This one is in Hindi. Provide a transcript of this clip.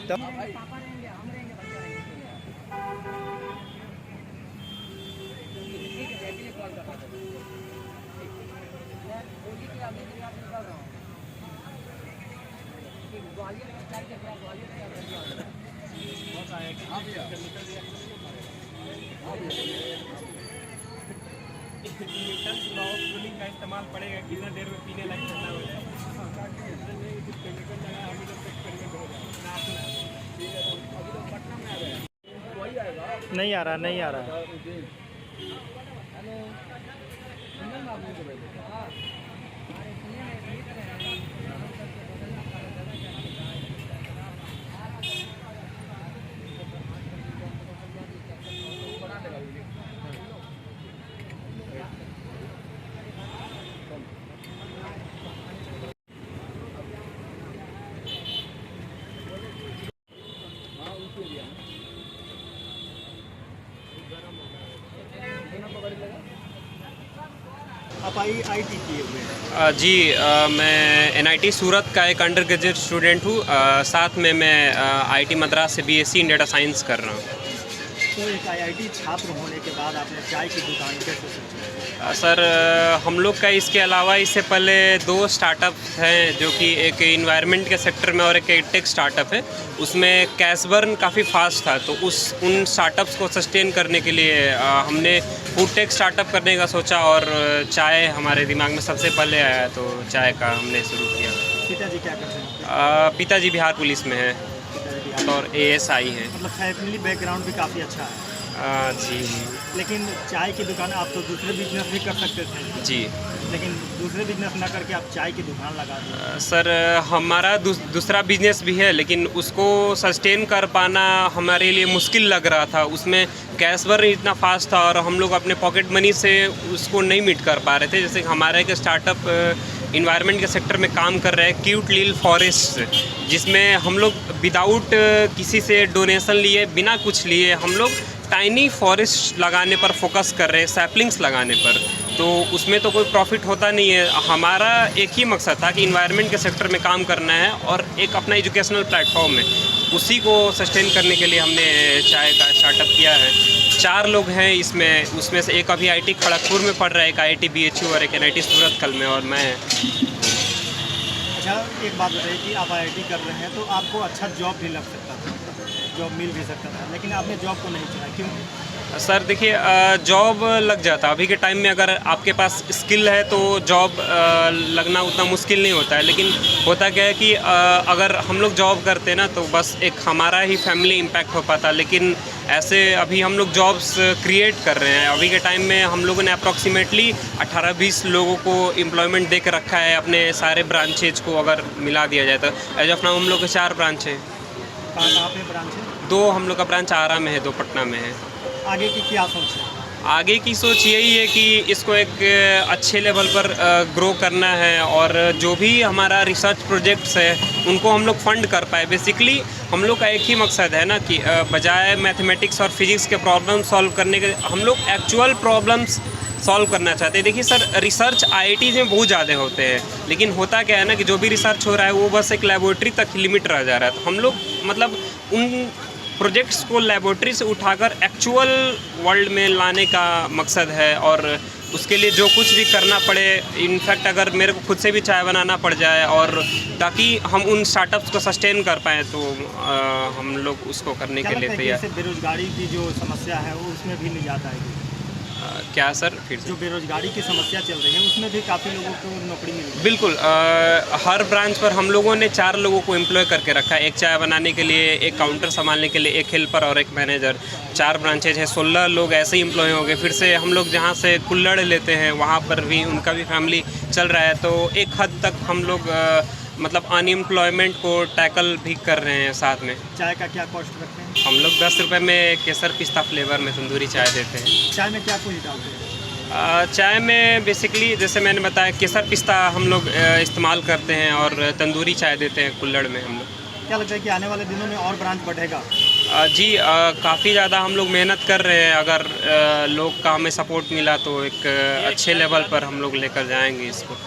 तो का इस्तेमाल पड़ेगा, कितना देर में पीने लायक ठंडा हो जाए। नहीं आ रहा, नहीं आ रहा। आप आईटी किए हुए हैं? जी, मैं एनआईटी सूरत का एक अंडर ग्रेजुएट स्टूडेंट हूँ। साथ में मैं आईटी मद्रास से बीएससी इन डेटा साइंस कर रहा हूँ। तो एक आईआईटी छात्र होने के बाद आपने चाय की दुकान कैसे सोची? सर, हम लोग का इसके अलावा इससे पहले 2 स्टार्टअप हैं, जो कि एक इन्वायरमेंट के सेक्टर में और एक टेक स्टार्टअप है। उसमें कैश बर्न काफ़ी फास्ट था, तो उन स्टार्टअप्स को सस्टेन करने के लिए हमने फूड टेक स्टार्टअप करने का सोचा, और चाय हमारे दिमाग में सबसे पहले आया, तो चाय का हमने शुरू किया। पिताजी क्या करते हैं? पिताजी बिहार पुलिस में है और एएसआई है। मतलब फैमिली बैकग्राउंड भी काफ़ी अच्छा है। जी। लेकिन चाय की दुकान, आप तो दूसरे बिजनेस भी कर सकते थे। जी। लेकिन दूसरे बिजनेस ना करके आप चाय की दुकान लगा दिए। सर, हमारा दूसरा बिजनेस भी है, लेकिन उसको सस्टेन कर पाना हमारे लिए मुश्किल लग रहा था। उसमें कैश बर्न इतना फास्ट था और हम लोग अपने पॉकेट मनी से उसको नहीं मीट कर पा रहे थे। जैसे हमारा एक स्टार्टअप इन्वायरमेंट के सेक्टर में काम कर रहे हैं, क्यूट लिल फॉरेस्ट, जिसमें हम लोग विदाउट किसी से डोनेशन लिए, बिना कुछ लिए, हम लोग टाइनी फॉरेस्ट लगाने पर फोकस कर रहे हैं, सैपलिंग्स लगाने पर। तो उसमें तो कोई प्रॉफिट होता नहीं है। हमारा एक ही मकसद था कि इन्वायरमेंट के सेक्टर में काम करना है और एक अपना एजुकेशनल प्लेटफॉर्म है, उसी को सस्टेन करने के लिए हमने चाय का स्टार्टअप किया है। 4 लोग हैं इसमें, उसमें से एक अभी आईटी खड़गपुर में पढ़ रहा है, एक आईटी बीएचयू और एक एनआईटी सूरत कल में, और मैं। अच्छा, एक बात बताइए कि आप आईआईटी कर रहे हैं तो आपको अच्छा जॉब भी लग सकता था, जॉब मिल भी सकता था, लेकिन आपने जॉब को नहीं चुना, क्यों? सर देखिए, जॉब लग जाता। अभी के टाइम में अगर आपके पास स्किल है तो जॉब लगना उतना मुश्किल नहीं होता है। लेकिन होता क्या है कि अगर हम लोग जॉब करते हैं ना, तो बस एक हमारा ही फैमिली इम्पैक्ट हो पाता। लेकिन ऐसे अभी हम लोग जॉब्स क्रिएट कर रहे हैं। अभी के टाइम में हम लोगों ने अप्रॉक्सीमेटली 18-20 लोगों को एम्प्लॉयमेंट दे कर रखा है अपने सारे ब्रांचेज को अगर मिला दिया जाए तो। एज ऑफ नाउ हम लोग के 4 ब्रांच हैं। कहाँ पे ब्रांच है? 2 हम लोग का ब्रांच आरा में है, 2 पटना में है। आगे की क्या सोच है? आगे की सोच यही है कि इसको एक अच्छे लेवल पर ग्रो करना है, और जो भी हमारा रिसर्च प्रोजेक्ट्स है उनको हम लोग फंड कर पाए। बेसिकली हम लोग का एक ही मकसद है ना कि बजाय मैथमेटिक्स और फिजिक्स के प्रॉब्लम सॉल्व करने के, हम लोग एक्चुअल प्रॉब्लम्स सॉल्व करना चाहते हैं। देखिए सर, रिसर्च आईआईटी में बहुत ज़्यादा होते हैं, लेकिन होता क्या है ना कि जो भी रिसर्च हो रहा है वो बस एक लेबोरेटरी तक लिमिट रह जा रहा है। तो हम लोग मतलब उन प्रोजेक्ट्स को लेबोरेटरी से उठाकर एक्चुअल वर्ल्ड में लाने का मकसद है, और उसके लिए जो कुछ भी करना पड़े, इनफैक्ट अगर मेरे को खुद से भी चाय बनाना पड़ जाए, और ताकि हम उन स्टार्टअप्स को सस्टेन कर पाएँ, तो हम लोग उसको करने के लिए तैयार। बेरोजगारी की जो समस्या है वो उसमें भी नहीं जाता है? क्या सर? फिर जो बेरोजगारी की समस्या चल रही है उसमें भी काफ़ी लोगों को नौकरी मिल रही है। बिल्कुल। हर ब्रांच पर हम लोगों ने 4 लोगों को एम्प्लॉय करके रखा है, एक चाय बनाने के लिए, एक काउंटर संभालने के लिए, एक हेल्पर और एक मैनेजर। 4 ब्रांचेज हैं, 16 लोग ऐसे ही एम्प्लॉय हो गए। फिर से हम लोग जहाँ से कुल्हड़ लेते हैं वहाँ पर भी उनका भी फैमिली चल रहा है। तो एक हद तक हम लोग मतलब अनएम्प्लॉयमेंट को टैकल भी कर रहे हैं साथ में। चाय का क्या कॉस्ट रखते हैं? हम लोग 10 रुपये में केसर पिस्ता फ्लेवर में तंदूरी चाय देते हैं। चाय में क्या कुछ डालते हैं? चाय में बेसिकली जैसे मैंने बताया, केसर पिस्ता हम लोग इस्तेमाल करते हैं, और तंदूरी चाय देते हैं कुल्हड़ में हम लोग। क्या लगता है कि आने वाले दिनों में और ब्रांच बढ़ेगा? जी, काफ़ी ज़्यादा हम लोग मेहनत कर रहे हैं। अगर लोग का हमें सपोर्ट मिला तो एक अच्छे लेवल पर हम लोग लेकर जाएंगे इसको।